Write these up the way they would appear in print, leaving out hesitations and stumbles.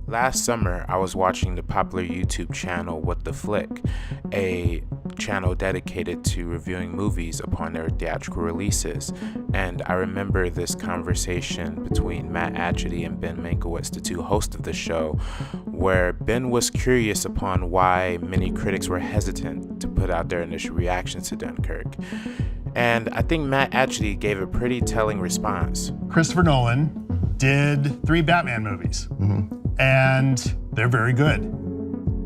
Last summer, I was watching the popular YouTube channel What the Flick, a channel dedicated to reviewing movies upon their theatrical releases, and I remember this conversation between Matt Atchity and Ben Mankiewicz, the two hosts of the show, where Ben was curious upon why many critics were hesitant to put out their initial reactions to Dunkirk. And I think Matt Atchity gave a pretty telling response. Christopher Nolan did 3 Batman movies. And they're very good.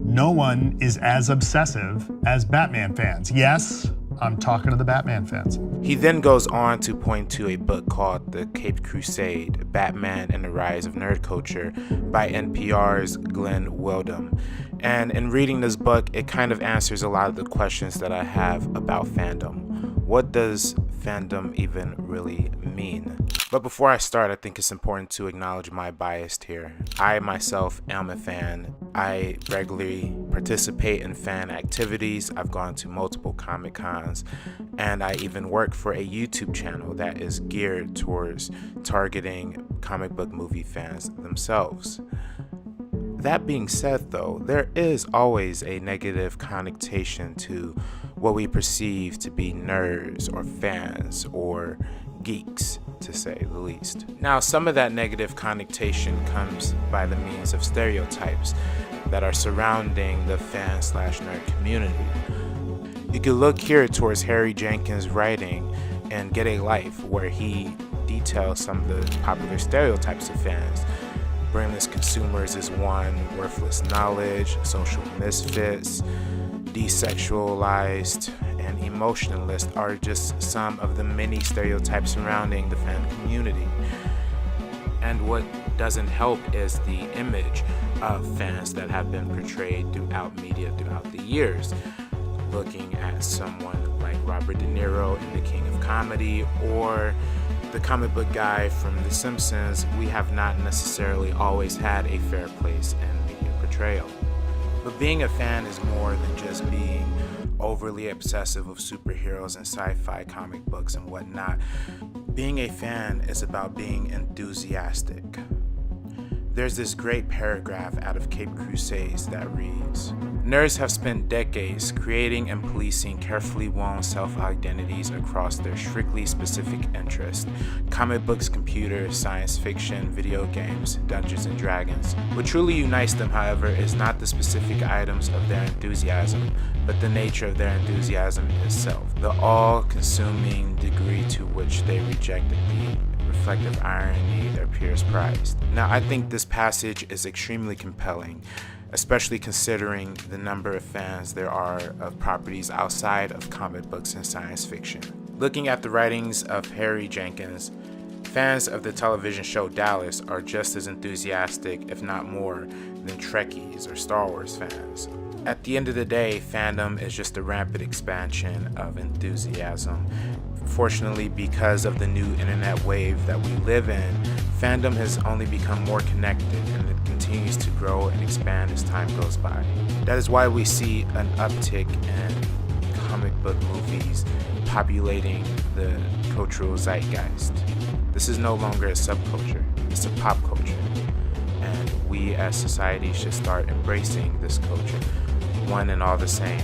No one is as obsessive as Batman fans. Yes, I'm talking to the Batman fans. He then goes on to point to a book called The Caped Crusade, Batman and the Rise of Nerd Culture by NPR's Glenn Weldon. And in reading this book, it kind of answers a lot of the questions that I have about fandom. What does fandom even really mean? But before I start, I think it's important to acknowledge my bias here. I myself am a fan. I regularly participate in fan activities. I've gone to multiple Comic Cons, and I even work for a YouTube channel that is geared towards targeting comic book movie fans themselves. That being said, though, there is always a negative connotation to what we perceive to be nerds or fans or geeks, to say the least. Now, some of that negative connotation comes by the means of stereotypes that are surrounding the fan/nerd community. You could look here towards Harry Jenkins' writing in Get a Life, where he details some of the popular stereotypes of fans. Brainless consumers is one, worthless knowledge, social misfits, desexualized, and emotionalist are just some of the many stereotypes surrounding the fan community. And what doesn't help is the image of fans that have been portrayed throughout media throughout the years. Looking at someone like Robert De Niro in The King of Comedy, or the comic book guy from The Simpsons, we have not necessarily always had a fair place in media portrayal. But being a fan is more than just being overly obsessive of superheroes and sci-fi comic books and whatnot. Being a fan is about being enthusiastic. There's this great paragraph out of Caped Crusades that reads, "Nerds have spent decades creating and policing carefully woven self-identities across their strictly specific interests: comic books, computers, science fiction, video games, Dungeons and Dragons. What truly unites them, however, is not the specific items of their enthusiasm, but the nature of their enthusiasm itself, the all-consuming degree to which they reject the reflective irony their peers prized." Now, I think this passage is extremely compelling, especially considering the number of fans there are of properties outside of comic books and science fiction. Looking at the writings of Harry Jenkins, fans of the television show Dallas are just as enthusiastic, if not more, than Trekkies or Star Wars fans. At the end of the day, fandom is just a rampant expansion of enthusiasm. Fortunately, because of the new internet wave that we live in, fandom has only become more connected, and it continues to grow and expand as time goes by. That is why we see an uptick in comic book movies populating the cultural zeitgeist. This is no longer a subculture, it's a pop culture. And we as society should start embracing this culture, one and all the same.